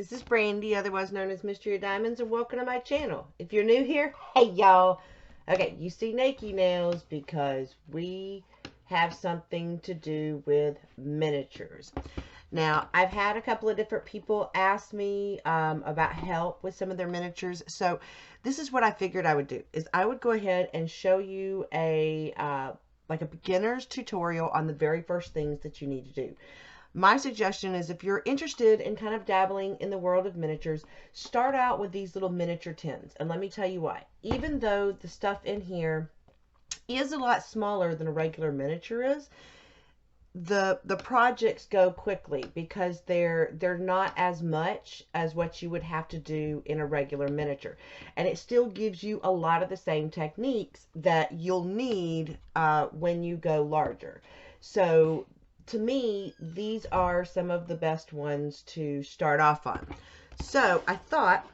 This is Brandy, otherwise known as Mystery of Diamonds, and welcome to my channel. If you're new here, hey y'all. Okay, you see Nakey nails because we have something to do with miniatures. Now, I've had a couple of different people ask me about help with some of their miniatures. So this is what I figured I would do, is I would go ahead and show you like a beginner's tutorial on the very first things that you need to do. My suggestion is if you're interested in kind of dabbling in the world of miniatures, start out with these little miniature tins. And let me tell you why. Even though the stuff in here is a lot smaller than a regular miniature is, the projects go quickly because they're not as much as what you would have to do in a regular miniature, and it still gives you a lot of the same techniques that you'll need when you go larger. So to me, these are some of the best ones to start off on. So I thought,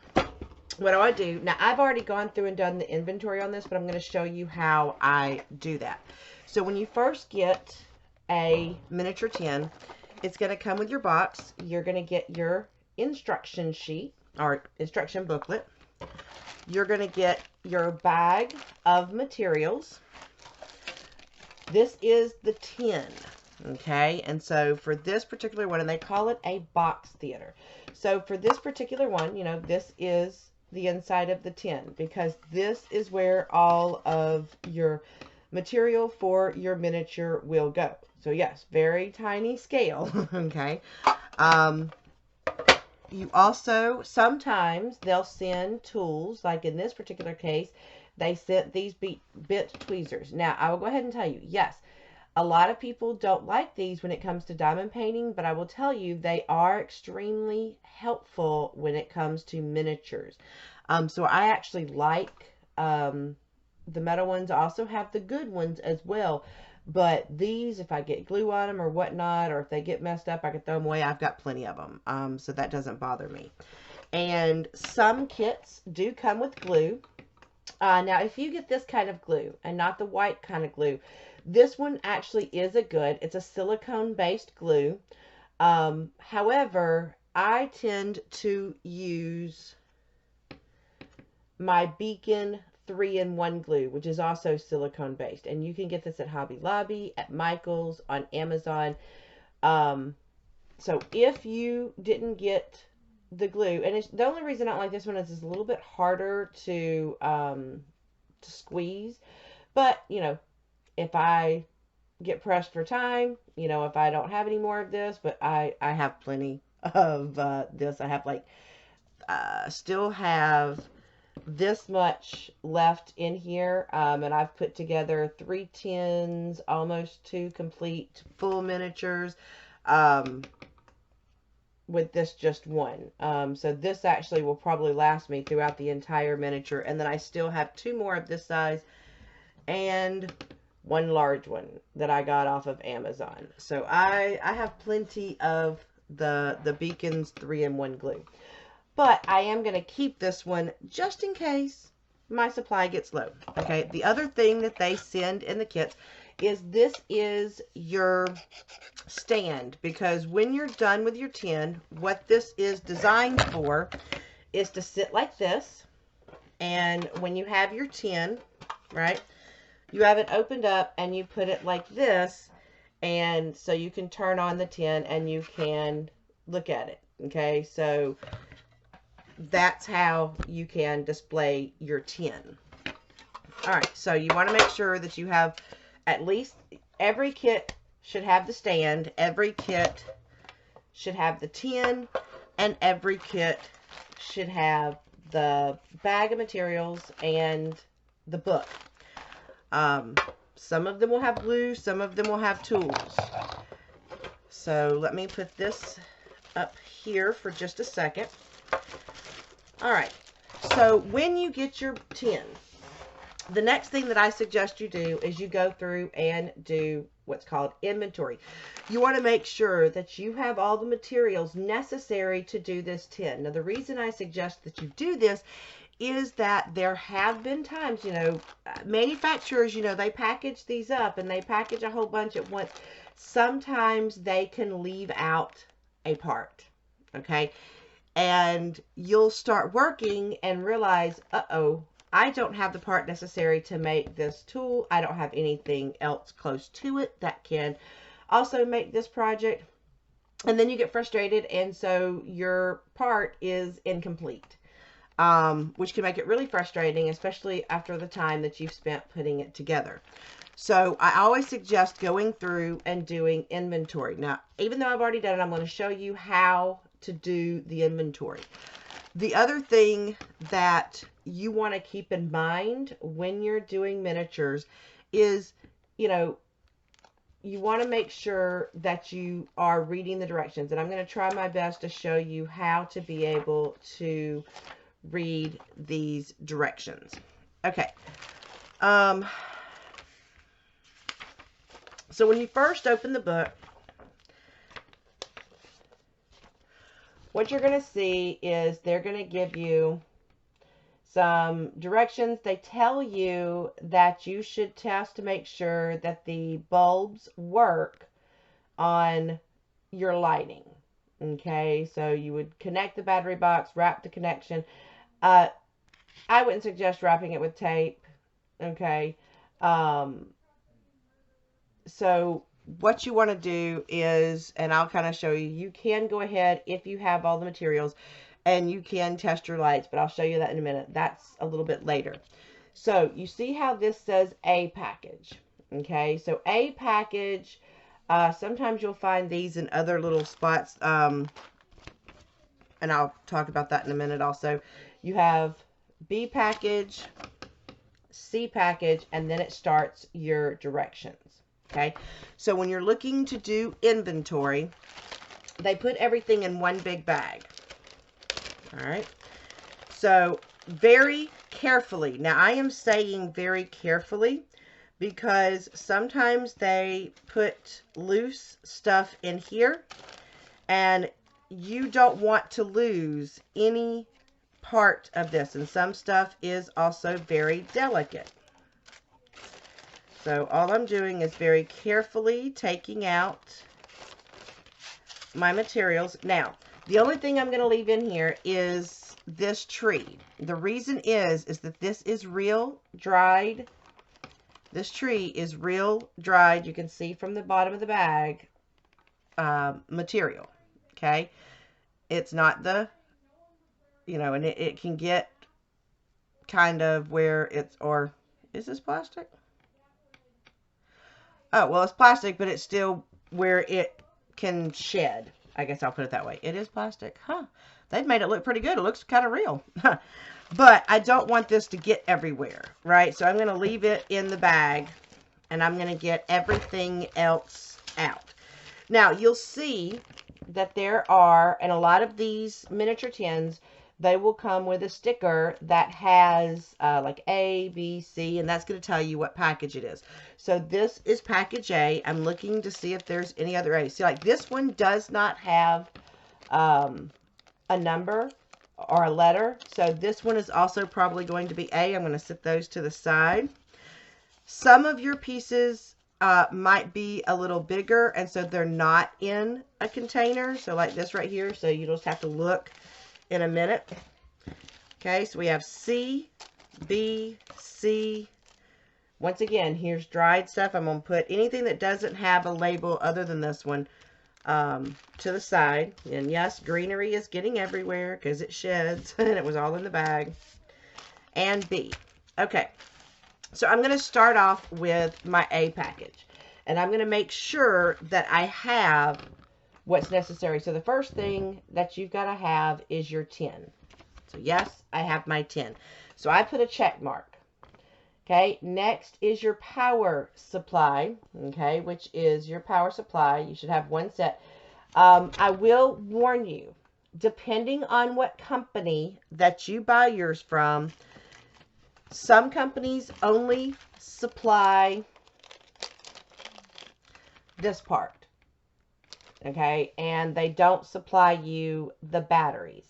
what do I do? Now, I've already gone through and done the inventory on this, but I'm going to show you how I do that. So when you first get a miniature tin, it's going to come with your box. You're going to get your instruction sheet or instruction booklet. You're going to get your bag of materials. This is the tin. Okay, and so for this particular one, and they call it a box theater. So for this particular one, you know, this is the inside of the tin, because this is where all of your material for your miniature will go. So yes, very tiny scale. Okay. You also, sometimes they'll send tools, like in this particular case, they sent these bit tweezers. Now, I will go ahead and tell you, yes, a lot of people don't like these when it comes to diamond painting, but I will tell you they are extremely helpful when it comes to miniatures. So I actually like the metal ones. I also have the good ones as well. But these, if I get glue on them or whatnot, or if they get messed up, I can throw them away. I've got plenty of them. So that doesn't bother me. And some kits do come with glue. Now, if you get this kind of glue and not the white kind of glue, this one actually is it's a silicone-based glue. However, I tend to use my Beacon 3-in-1 glue, which is also silicone-based. And you can get this at Hobby Lobby, at Michael's, on Amazon. So if you didn't get the glue, and the only reason I don't like this one is it's a little bit harder to squeeze. But, you know, if I get pressed for time, you know, if I don't have any more of this, but I have plenty of this. I have like, still have this much left in here. And I've put together 3 tins, almost 2 complete full miniatures, with this just one. So this actually will probably last me throughout the entire miniature. And then I still have 2 more of this size and 1 large one that I got off of Amazon. So I have plenty of the Beacon's 3-in-1 glue. But I am going to keep this one just in case my supply gets low. Okay, the other thing that they send in the kits is this is your stand, because when you're done with your tin, what this is designed for is to sit like this. And when you have your tin, right, you have it opened up and you put it like this, and so you can turn on the tin and you can look at it. Okay, so that's how you can display your tin. All right, so you want to make sure that you have at least, every kit should have the stand, every kit should have the tin, and every kit should have the bag of materials and the book. Some of them will have glue, some of them will have tools. So let me put this up here for just a second. All right, so when you get your tin, the next thing that I suggest you do is you go through and do what's called inventory. You want to make sure that you have all the materials necessary to do this tin. Now, the reason I suggest that you do this is that there have been times, you know, manufacturers, you know, they package these up and they package a whole bunch at once. Sometimes they can leave out a part, okay? and you'll start working and realize, uh-oh, I don't have the part necessary to make this tool. I don't have anything else close to it that can also make this project. And then you get frustrated, and so your part is incomplete, which can make it really frustrating, especially after the time that you've spent putting it together. So I always suggest going through and doing inventory. Now, even though I've already done it, I'm going to show you how to do the inventory. The other thing that you want to keep in mind when you're doing miniatures is, you know, you want to make sure that you are reading the directions. And I'm going to try my best to show you how to be able to read these directions. Okay. So when you first open the book, what you're going to see is they're going to give you some directions. They tell you that you should test to make sure that the bulbs work on your lighting. Okay, so you would connect the battery box, wrap the connection. I wouldn't suggest wrapping it with tape. Okay, so what you want to do is, and I'll kind of show you, you can go ahead if you have all the materials and you can test your lights, but I'll show you that in a minute. That's a little bit later. So you see how this says A package. Okay, so A package, sometimes you'll find these in other little spots, and I'll talk about that in a minute also. You have B package, C package, and then it starts your directions. Okay, so when you're looking to do inventory, they put everything in one big bag. All right, so very carefully. Now, I am saying very carefully because sometimes they put loose stuff in here, and you don't want to lose any part of this, and some stuff is also very delicate. So all I'm doing is very carefully taking out my materials. Now, the only thing I'm going to leave in here is this tree. The reason is that this is real dried. This tree is real dried. You can see from the bottom of the bag material. Okay. It's not the, you know, and it can get kind of where it's, or is this plastic? Oh, well, it's plastic, but it's still where it can shed. I guess I'll put it that way. It is plastic. Huh. They've made it look pretty good. It looks kind of real. But I don't want this to get everywhere, right? So I'm going to leave it in the bag, and I'm going to get everything else out. Now, you'll see that there are, and a lot of these miniature tins, they will come with a sticker that has like A, B, C, and that's going to tell you what package it is. So this is package A. I'm looking to see if there's any other A. See, like this one does not have a number or a letter. So this one is also probably going to be A. I'm going to set those to the side. Some of your pieces might be a little bigger, and so they're not in a container. So like this right here. So you just have to look in a minute. Okay, so we have C, B, C. Once again, here's dried stuff. I'm going to put anything that doesn't have a label other than this one to the side. And yes, greenery is getting everywhere because it sheds and it was all in the bag. And B. Okay, so I'm going to start off with my A package. And I'm going to make sure that I have what's necessary. So the first thing that you've got to have is your tin. So yes, I have my tin. So I put a check mark. Okay, next is your power supply, okay, which is your power supply. You should have one set. I will warn you, depending on what company that you buy yours from, some companies only supply this part. Okay, and they don't supply you the batteries.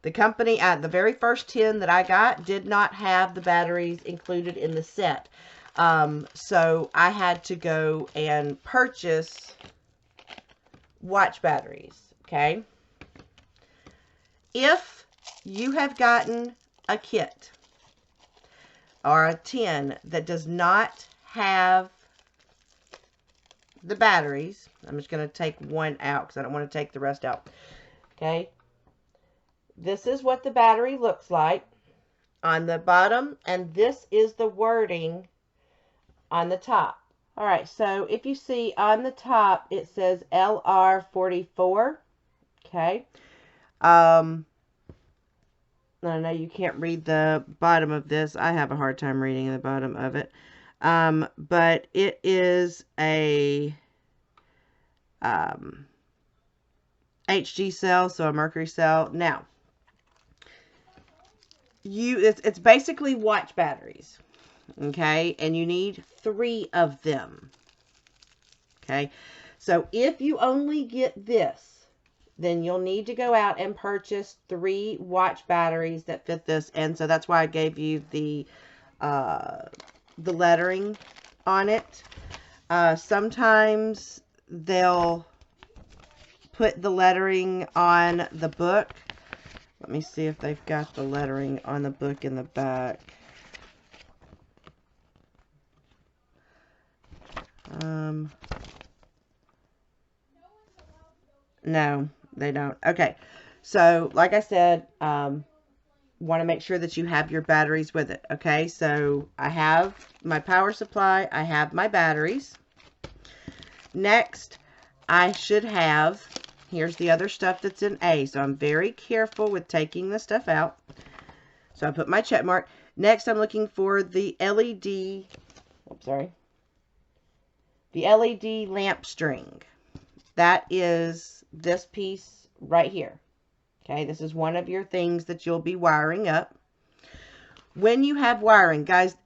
The company, the very first tin that I got did not have the batteries included in the set. So I had to go and purchase watch batteries. Okay. If you have gotten a kit or a tin that does not have the batteries, I'm just going to take one out because I don't want to take the rest out. Okay. This is what the battery looks like on the bottom, and this is the wording on the top. All right, so if you see on the top, it says LR44. Okay. I know you can't read the bottom of this. I have a hard time reading the bottom of it. But it is a HG cell, so a mercury cell. Now, it's basically watch batteries. Okay, and you need 3 of them. Okay, so if you only get this, then you'll need to go out and purchase 3 watch batteries that fit this. And so that's why I gave you the lettering on it. Sometimes they'll put the lettering on the book. Let me see if they've got the lettering on the book in the back. No, they don't. Okay, so like I said, want to make sure that you have your batteries with it. Okay, so I have my power supply, I have my batteries. Next, I should have, here's the other stuff that's in A, so I'm very careful with taking the stuff out. So I put my check mark. Next, I'm looking for the LED, the LED lamp string. That is this piece right here. Okay, this is one of your things that you'll be wiring up. When you have wiring, guys,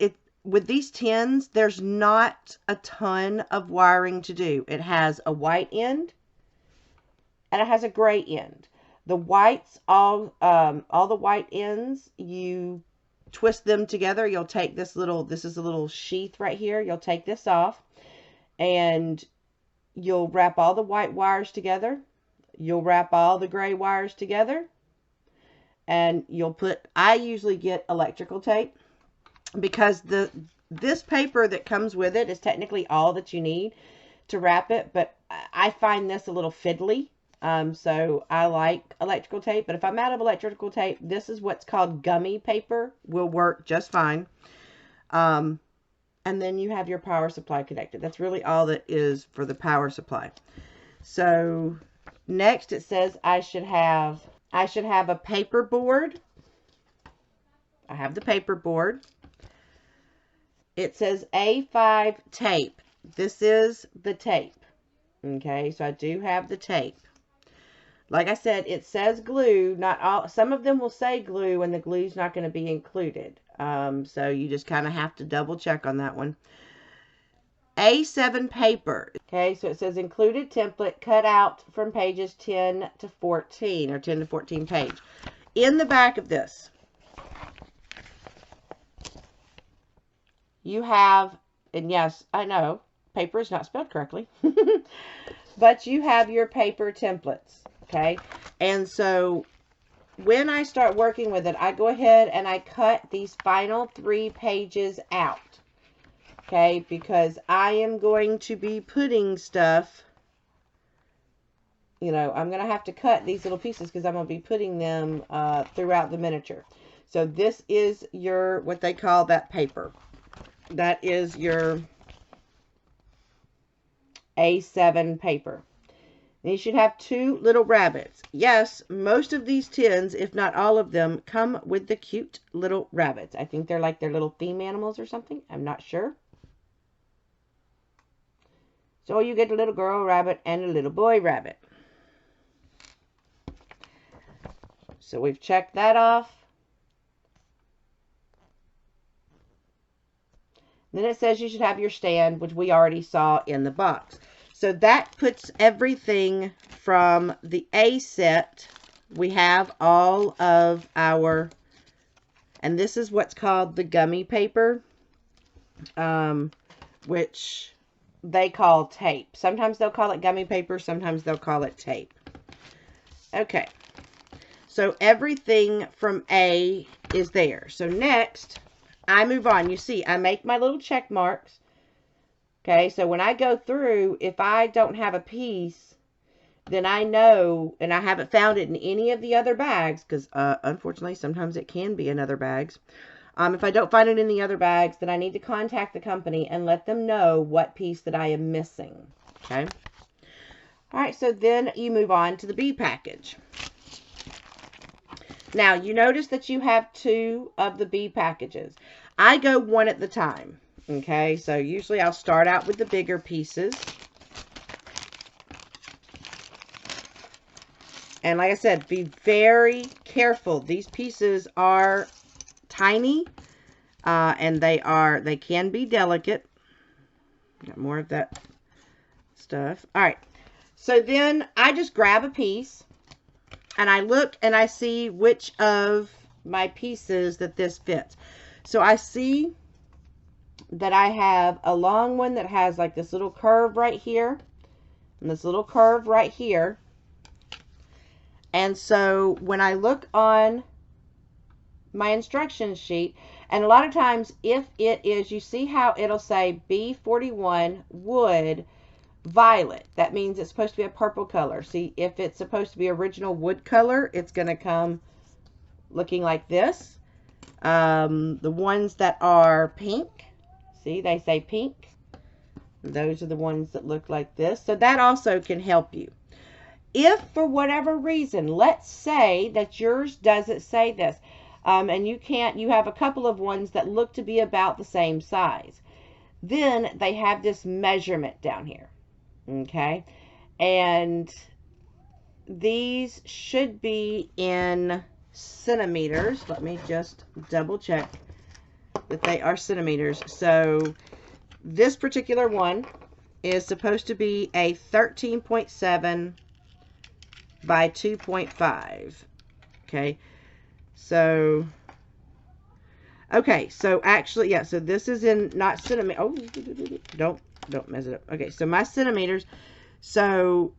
with these tins, there's not a ton of wiring to do. It has a white end and it has a gray end. The whites, all the white ends, you twist them together. You'll take this is a little sheath right here. You'll take this off and you'll wrap all the white wires together. You'll wrap all the gray wires together. And you'll put, I usually get electrical tape because this paper that comes with it is technically all that you need to wrap it. But I find this a little fiddly. So I like electrical tape. But if I'm out of electrical tape, this is what's called gummy paper. Will work just fine. And then you have your power supply connected. That's really all that is for the power supply. So next it says I should have a paper board. I have the paper board. It says A5 tape. This is the tape. Okay, so I do have the tape. Like I said, it says glue. Not all. Some of them will say glue, and the glue's not going to be included. So you just kind of have to double check on that one. A7 paper. Okay, so it says included template cut out from pages 10 to 14 or 10 to 14 page. In the back of this, you have, and yes, I know, paper is not spelled correctly, but you have your paper templates. Okay, and so when I start working with it, I go ahead and I cut these final 3 pages out. Okay, because I am going to be putting stuff, you know, I'm going to have to cut these little pieces because I'm going to be putting them throughout the miniature. So this is your, what they call that paper. That is your A7 paper. And you should have 2 little rabbits. Yes, most of these tins, if not all of them, come with the cute little rabbits. I think they're like their little theme animals or something. I'm not sure. So you get a little girl rabbit and a little boy rabbit. So we've checked that off. Then it says you should have your stand, which we already saw in the box. So that puts everything from the A set. We have all of our, and this is what's called the gummy paper, which they call tape. Sometimes they'll call it gummy paper, sometimes they'll call it tape. Okay, so So everything from A is there. So next, I move on. You see, I make my little check marks. Okay, so when I go through, if I don't have a piece, then I know, and I haven't found it in any of the other bags, because unfortunately, sometimes it can be in other bags. If I don't find it in the other bags, then I need to contact the company and let them know what piece that I am missing. Okay. All right, so then you move on to the B package. Now, you notice that you have 2 of the B packages. I go one at the time. Okay, so usually I'll start out with the bigger pieces. And like I said, be very careful. These pieces are tiny, and they can be delicate. Got more of that stuff. All right, so then I just grab a piece, and I look and I see which of my pieces that this fits. So I see that I have a long one that has like this little curve right here and this little curve right here. And so when I look on my instruction sheet, and a lot of times if it is, you see how it'll say B41 wood violet. That means it's supposed to be a purple color. See, if it's supposed to be original wood color, it's going to come looking like this. The ones that are pink, see, they say pink. Those are the ones that look like this. So that also can help you. If for whatever reason, let's say that yours doesn't say this, and you have a couple of ones that look to be about the same size, then they have this measurement down here. Okay. And these should be in centimeters. Let me just double check that they are centimeters. So this particular one is supposed to be a 13.7 by 2.5. Okay. So, okay. So actually, yeah. So this is in not centimeters. Oh, don't mess it up. Okay. So my centimeters. So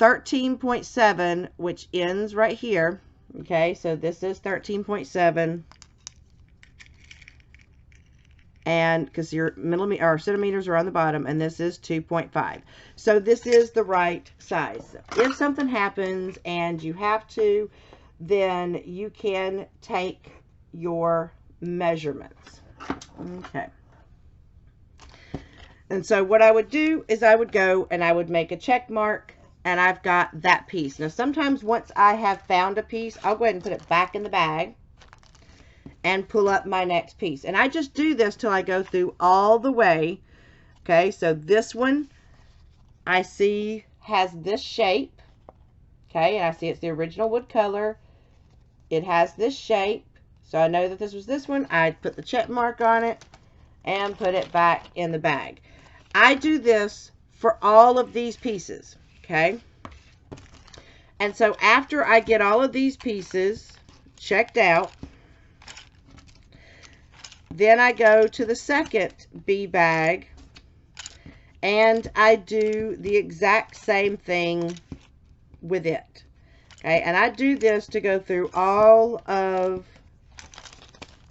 13.7, which ends right here. Okay, so this is 13.7, and because your millimeter or centimeters are on the bottom, and this is 2.5. So this is the right size. If something happens and you have to, then you can take your measurements. Okay. And so what I would do is I would go and I would make a check mark, and I've got that piece. Now, sometimes once I have found a piece, I'll go ahead and put it back in the bag and pull up my next piece. And I just do this till I go through all the way. Okay, so this one I see has this shape. Okay, and I see it's the original wood color. It has this shape. So I know that this was this one. I put the check mark on it and put it back in the bag. I do this for all of these pieces. Okay, and so after I get all of these pieces checked out, then I go to the second B bag and I do the exact same thing with it. Okay, and I do this to go through all of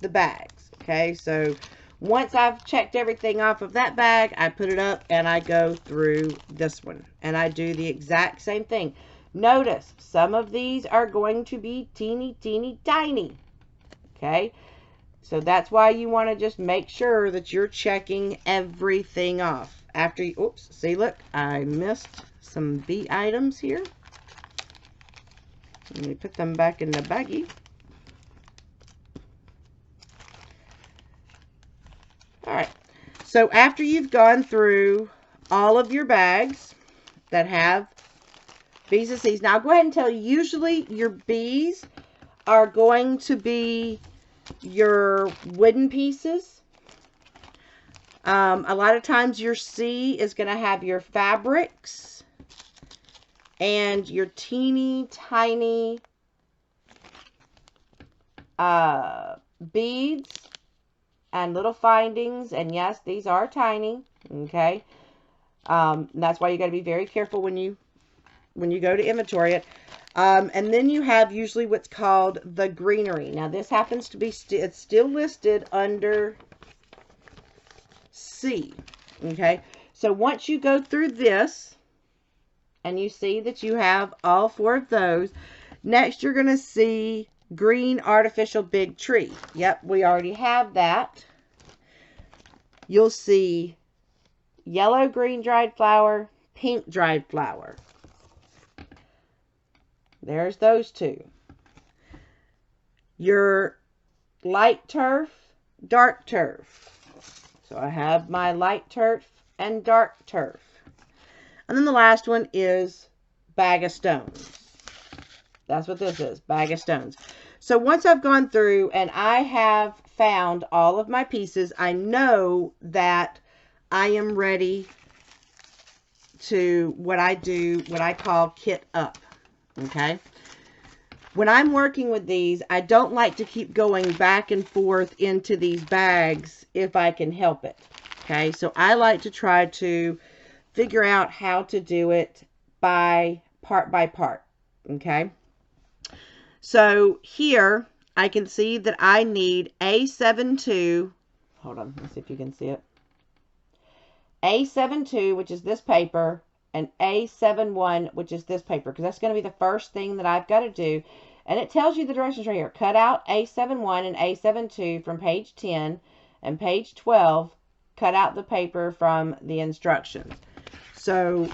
the bags. Okay, so once I've checked everything off of that bag, I put it up and I go through this one. And I do the exact same thing. Notice, some of these are going to be teeny, teeny, tiny. Okay? So that's why you want to just make sure that you're checking everything off. After you, oops, see, look, I missed some B items here. Let me put them back in the baggie. Alright, so after you've gone through all of your bags that have B's and C's, now I'll go ahead and tell you, usually your B's are going to be your wooden pieces. A lot of times your C is going to have your fabrics and your teeny tiny beads and little findings. And yes, these are tiny. Okay. That's why you got to be very careful when you go to inventory it. And then you have usually what's called the greenery. Now this happens to be, it's still listed under C. Okay. So once you go through this and you see that you have all 4 of those, next you're going to see green artificial big tree. Yep, we already have that. You'll see yellow green dried flower, pink dried flower. There's those 2. Your light turf, dark turf. So I have my light turf and dark turf. And then the last one is bag of stones. That's what this is, bag of stones. So once I've gone through and I have found all of my pieces, I know that I am ready to what I call kit up. Okay. When I'm working with these, I don't like to keep going back and forth into these bags if I can help it. Okay. So I like to try to figure out how to do it by part. Okay. So here I can see that I need A72. Hold on. Let's see if you can see it. A72, which is this paper, and A71, which is this paper, because that's going to be the first thing that I've got to do. And it tells you the directions right here. Cut out A71 and A72 from page 10, and page 12, cut out the paper from the instructions. So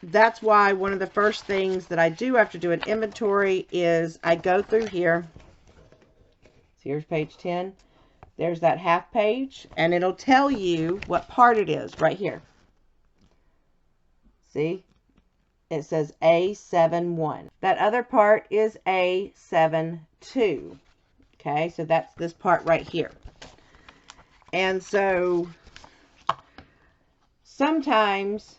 that's why one of the first things that I do after doing inventory is I go through here. So here's page 10. There's that half page, and it'll tell you what part it is right here. See? It says A71. That other part is A72. Okay, so that's this part right here. And so sometimes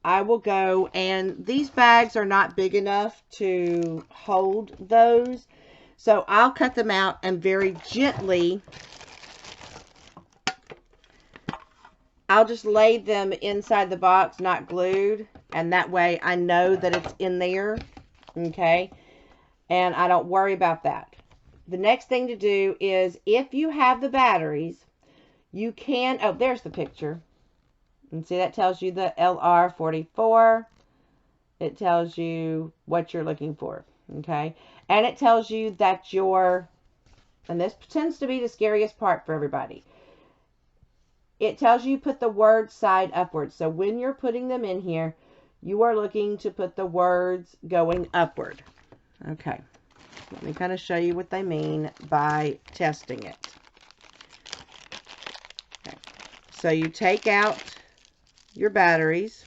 I will go, and these bags are not big enough to hold those. So I'll cut them out and very gently I'll just lay them inside the box, not glued, and that way I know that it's in there, okay, and I don't worry about that. The next thing to do is, if you have the batteries, you can, oh, there's the picture, and see that tells you the LR44, it tells you what you're looking for, okay, and it tells you that and this tends to be the scariest part for everybody, it tells you put the words side upwards. So when you're putting them in here, you are looking to put the words going upward. Okay. Let me kind of show you what they mean by testing it. Okay. So you take out your batteries.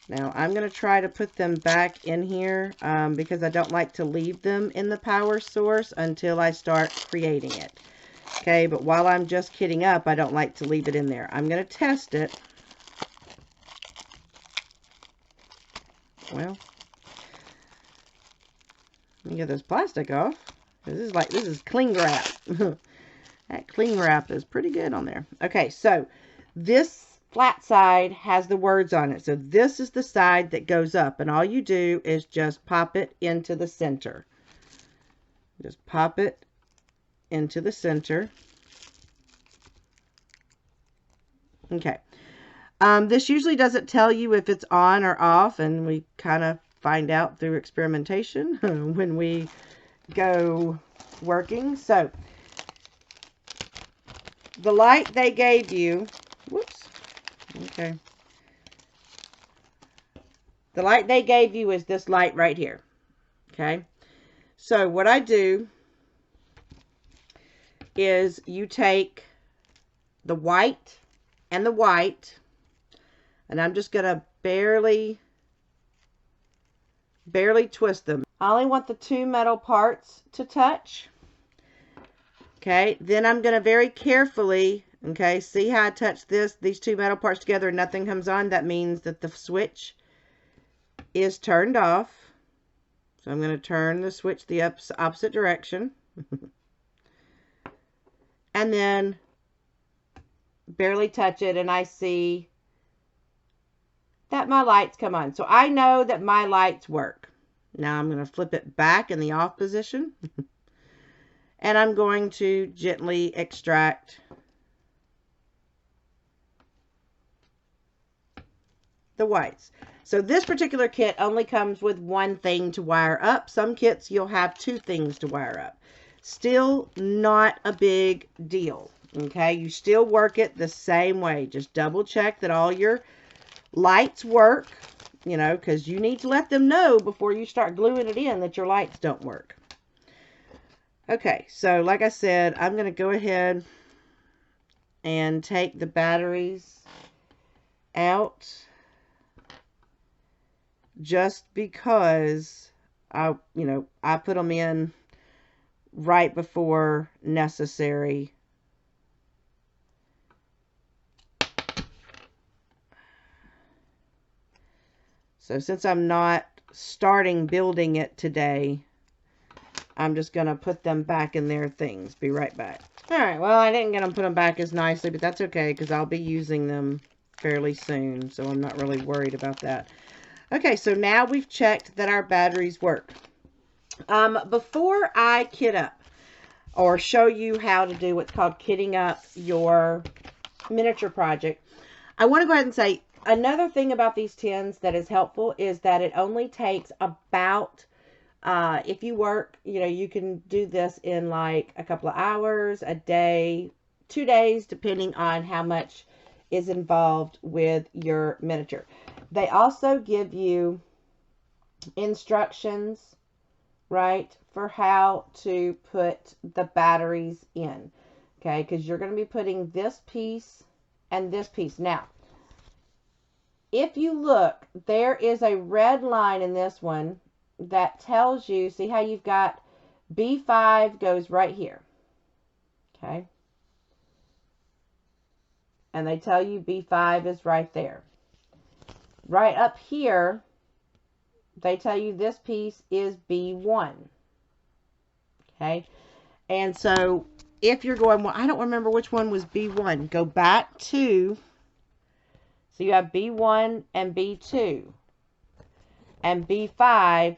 Now I'm going to try to put them back in here because I don't like to leave them in the power source until I start creating it. Okay, but while I'm just kitting up, I don't like to leave it in there. I'm going to test it. Well, let me get this plastic off. This is cling wrap. That cling wrap is pretty good on there. Okay, so this flat side has the words on it. So this is the side that goes up, and all you do is just pop it into the center. Just pop it into the center. Okay. This usually doesn't tell you if it's on or off, and we kind of find out through experimentation when we go working. So the light they gave you, whoops, okay. The light they gave you is this light right here. Okay. So what I do is you take the white and the white, and I'm just going to barely twist them. I only want the two metal parts to touch. Okay, then I'm going to very carefully, okay, see how I touch these two metal parts together and nothing comes on? That means that the switch is turned off. So I'm going to turn the switch the opposite direction. And then barely touch it, and I see that my lights come on. So I know that my lights work. Now I'm going to flip it back in the off position. And I'm going to gently extract the whites. So this particular kit only comes with one thing to wire up. Some kits you'll have two things to wire up. Still not a big deal. Okay, you still work it the same way. Just double check that all your lights work, you know, because you need to let them know before you start gluing it in that your lights don't work. Okay, so like I said, I'm going to go ahead and take the batteries out just because I put them in right before necessary. So since I'm not starting building it today, I'm just going to put them back in their things. Be right back. Alright, well, I didn't get them put them back as nicely, but that's okay because I'll be using them fairly soon, so I'm not really worried about that. Okay, so now we've checked that our batteries work. Before I kit up or show you how to do what's called kitting up your miniature project, I want to go ahead and say another thing about these tins that is helpful is that it only takes about, if you work, you can do this in like a couple of hours, a day, 2 days, depending on how much is involved with your miniature. They also give you instructions, right, for how to put the batteries in. Okay, because you're going to be putting this piece and this piece. Now, if you look, there is a red line in this one that tells you, see how you've got B5 goes right here. Okay. And they tell you B5 is right there. Right up here, they tell you this piece is B1. Okay. And so if you're going, well, I don't remember which one was B1. Go back to, so you have B1 and B2. And B5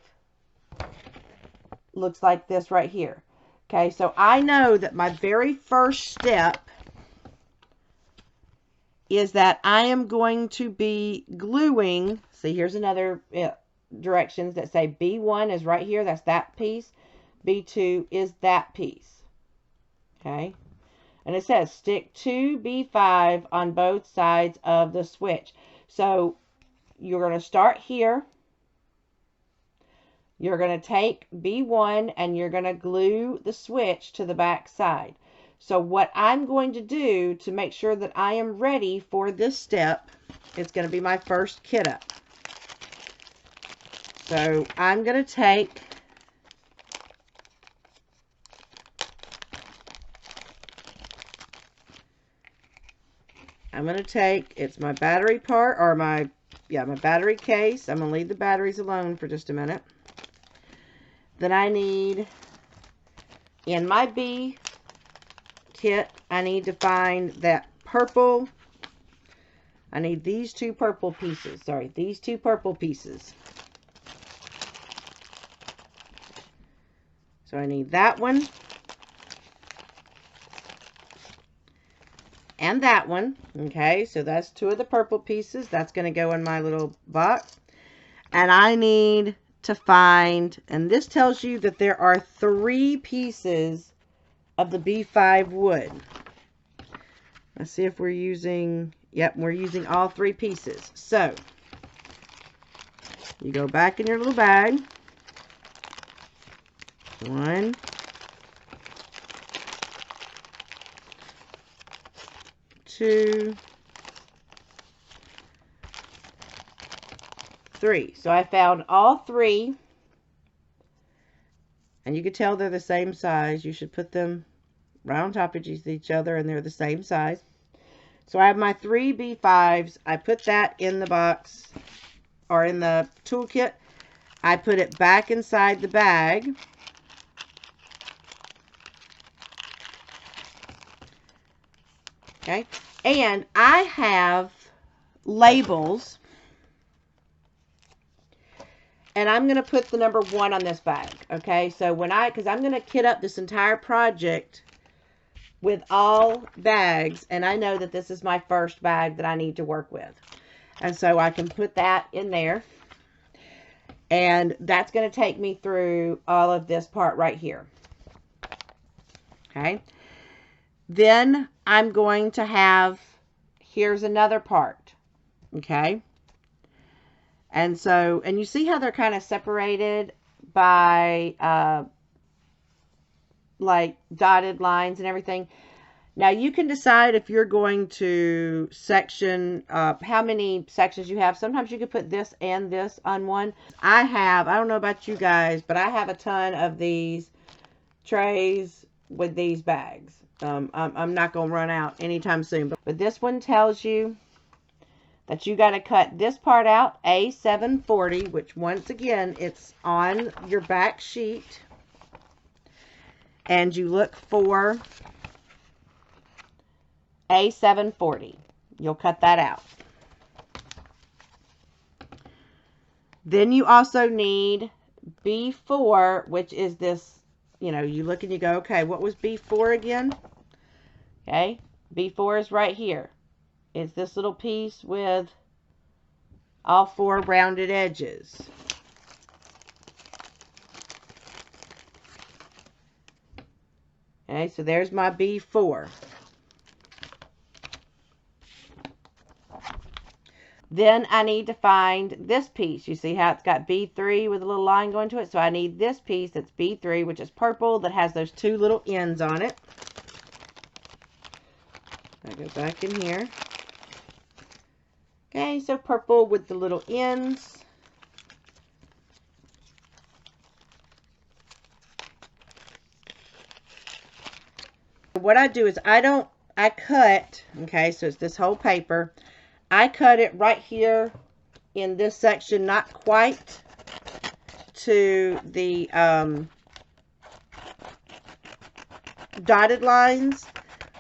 looks like this right here. Okay, so I know that my very first step is that I am going to be gluing. See, here's another directions that say B1 is right here. That's that piece. B2 is that piece. Okay. And it says stick to B5 on both sides of the switch. So you're going to start here. You're going to take B1 and you're going to glue the switch to the back side. So what I'm going to do to make sure that I am ready for this step, it's going to be my first kit up. So I'm going to take it's my battery part, or my battery case. I'm going to leave the batteries alone for just a minute. Then I need, in my B kit, I need to find that purple. I need these two purple pieces. Sorry, these two purple pieces. So I need that one. And that one. Okay, so that's two of the purple pieces. That's going to go in my little box. And I need to find, and this tells you that there are 3 pieces of the B5 wood. Let's see if we're using, yep, we're using all 3 pieces. So, you go back in your little bag. 1, 2, 3. So I found all 3. And you can tell they're the same size. You should put them right on top of each other and they're the same size. So I have my 3 B5s. I put that in the box or in the toolkit. I put it back inside the bag. Okay. And I have labels And I'm going to put the number 1 on this bag. Okay, so because I'm going to kit up this entire project with all bags, and I know that this is my first bag that I need to work with. And so I can put that in there. And that's going to take me through all of this part right here. Okay. Then I'm going to have, here's another part. Okay. And so, and you see how they're kind of separated by like dotted lines and everything. Now you can decide if you're going to section how many sections you have. Sometimes you could put this and this on one. I don't know about you guys, but I have a ton of these trays with these bags. I'm not going to run out anytime soon. But this one tells you that you got to cut this part out, A740, which once again, it's on your back sheet. And you look for A740. You'll cut that out. Then you also need B4, which is this, you know, you look and you go, okay, what was B4 again? Okay, B4 is right here. It's this little piece with all 4 rounded edges. Okay, so there's my B4. Then I need to find this piece. You see how it's got B3 with a little line going to it? So I need this piece that's B3, which is purple, that has those 2 little ends on it. I go back in here. Okay, so purple with the little ends. What I do is I cut, okay, so it's this whole paper. I cut it right here in this section, not quite to the dotted lines,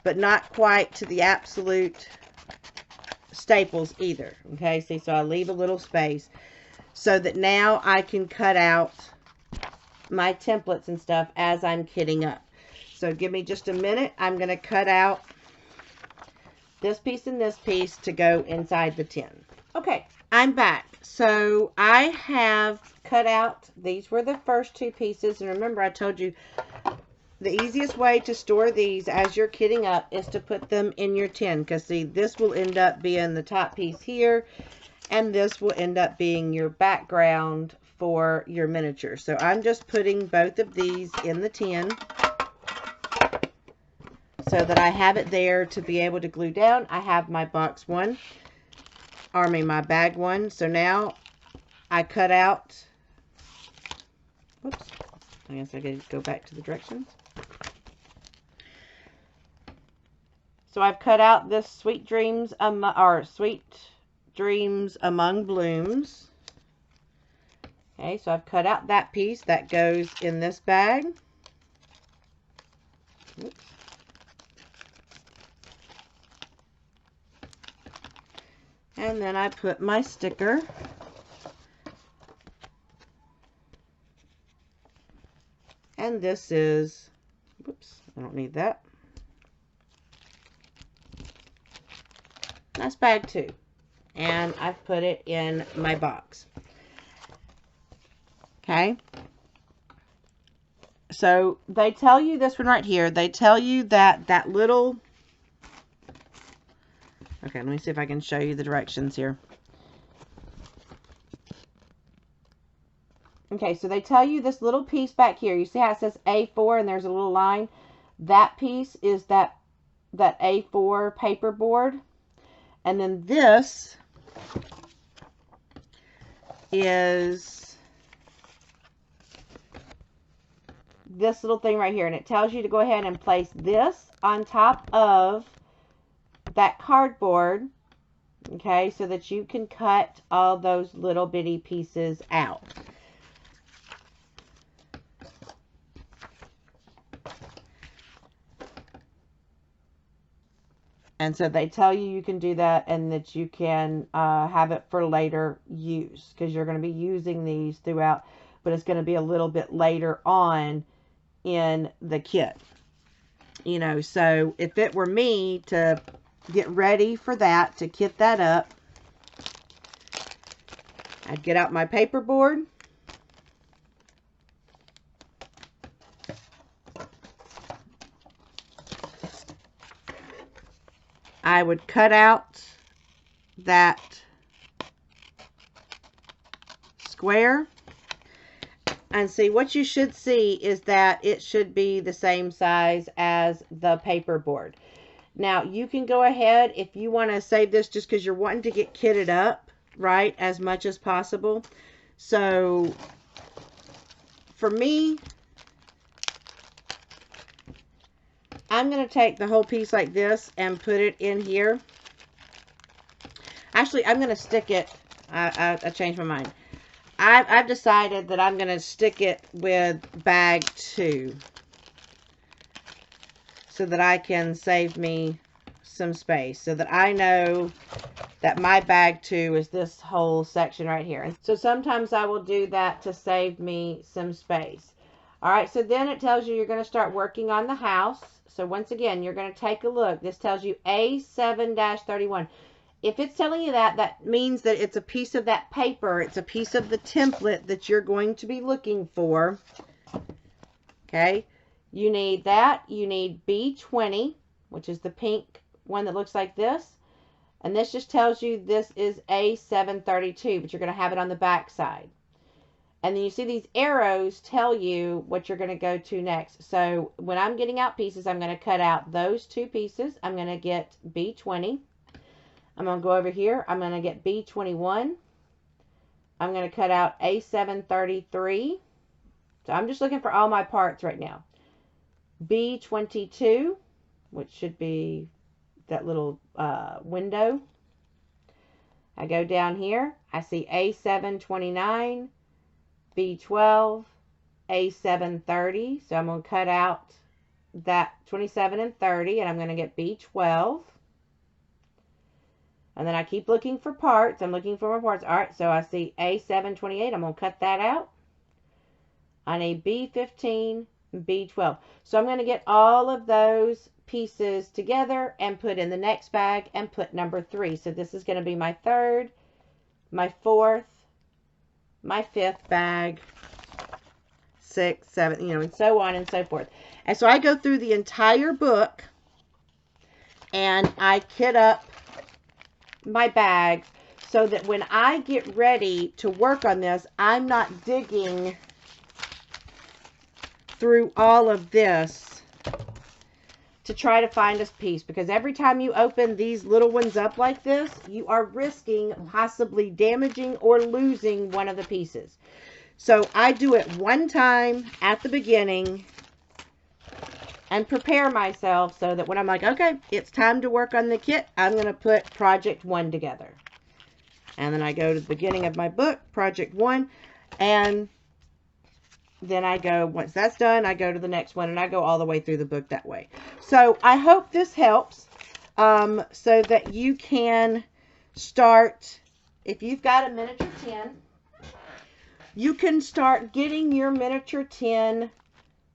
but not quite to the absolute staples either. Okay, see, so I leave a little space so that now I can cut out my templates and stuff as I'm kitting up. So give me just a minute. I'm going to cut out this piece and this piece to go inside the tin. Okay, I'm back. So I have cut out, these were the first 2 pieces. And remember, I told you the easiest way to store these as you're kitting up is to put them in your tin. Because see, this will end up being the top piece here. And this will end up being your background for your miniature. So I'm just putting both of these in the tin, so that I have it there to be able to glue down. I have my box 1, or my bag 1. So now I cut out, whoops, I guess I gotta go back to the directions. So I've cut out this Sweet Dreams Among Blooms. Okay, so I've cut out that piece that goes in this bag. Oops. And then I put my sticker. And this is, whoops, I don't need that. That's bag 2. And I've put it in my box. Okay. So they tell you this one right here. They tell you that that little, okay, let me see if I can show you the directions here. Okay, so they tell you this little piece back here. You see how it says A4 and there's a little line? That piece is that A4 paper board. And then this is this little thing right here. And it tells you to go ahead and place this on top of that cardboard, okay, so that you can cut all those little bitty pieces out. And so they tell you you can do that and that you can have it for later use, because you're going to be using these throughout, but it's going to be a little bit later on in the kit. You know, so if it were me to get ready for that, to kit that up, I'd get out my paper board. I would cut out that square, and see, what you should see is that it should be the same size as the paper board. Now you can go ahead, if you want to save this just because you're wanting to get kitted up, right, as much as possible. So for me, I'm going to take the whole piece like this and put it in here. Actually, I'm going to stick it. I changed my mind. I've decided that I'm going to stick it with bag 2 so that I can save me some space, so that I know that my bag 2 is this whole section right here. And so sometimes I will do that to save me some space. All right, so then it tells you you're going to start working on the house. So once again, you're going to take a look. This tells you A7-31. If it's telling you that, that means that it's a piece of that paper. It's a piece of the template that you're going to be looking for. Okay, you need that. You need B20, which is the pink one that looks like this. And this just tells you this is A732, but you're going to have it on the back side. And then you see these arrows tell you what you're going to go to next. So when I'm getting out pieces, I'm going to cut out those 2 pieces. I'm going to get B20. I'm going to go over here. I'm going to get B21. I'm going to cut out A733. So I'm just looking for all my parts right now. B22, which should be that little window. I go down here. I see A729. B12, A730, so I'm going to cut out that 27 and 30, and I'm going to get B12. And then I keep looking for parts. I'm looking for my parts. All right, so I see A728. I'm going to cut that out. I need B15, B12. So I'm going to get all of those pieces together and put in the next bag and put number 3. So this is going to be my 3rd, my 4th, my 5th bag, 6th, 7th, you know, and so on and so forth. And so I go through the entire book and I kit up my bags so that when I get ready to work on this, I'm not digging through all of this to try to find a piece, because every time you open these little ones up like this, you are risking possibly damaging or losing one of the pieces. So I do it one time at the beginning and prepare myself so that when I'm like, okay, it's time to work on the kit, I'm going to put project 1 together. And then I go to the beginning of my book, project 1, and then I go, once that's done, I go to the next one, and I go all the way through the book that way. So I hope this helps, so that you can start, if you've got a miniature tin, you can start getting your miniature tin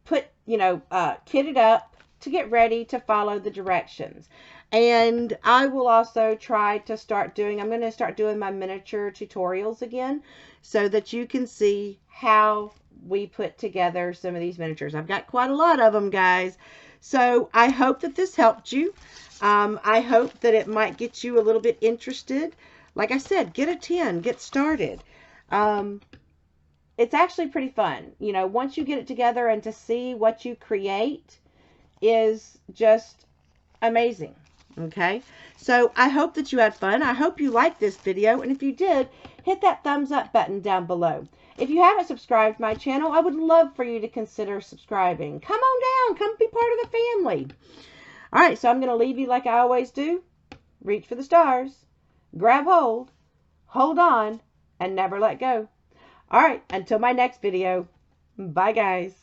put, you know, kitted up to get ready to follow the directions. And I will also try to start doing, I'm going to start doing my miniature tutorials again so that you can see how we put together some of these miniatures. I've got quite a lot of them, guys. So I hope that this helped you. I hope that it might get you a little bit interested. Like I said, get a tin, get started. It's actually pretty fun. You know, once you get it together, and to see what you create is just amazing. Okay, so I hope that you had fun. I hope you liked this video, and if you did, hit that thumbs up button down below. If you haven't subscribed to my channel, I would love for you to consider subscribing. Come on down, come be part of the family. All right, so I'm going to leave you like I always do. Reach for the stars, grab hold on, and never let go. All right, until my next video, bye guys.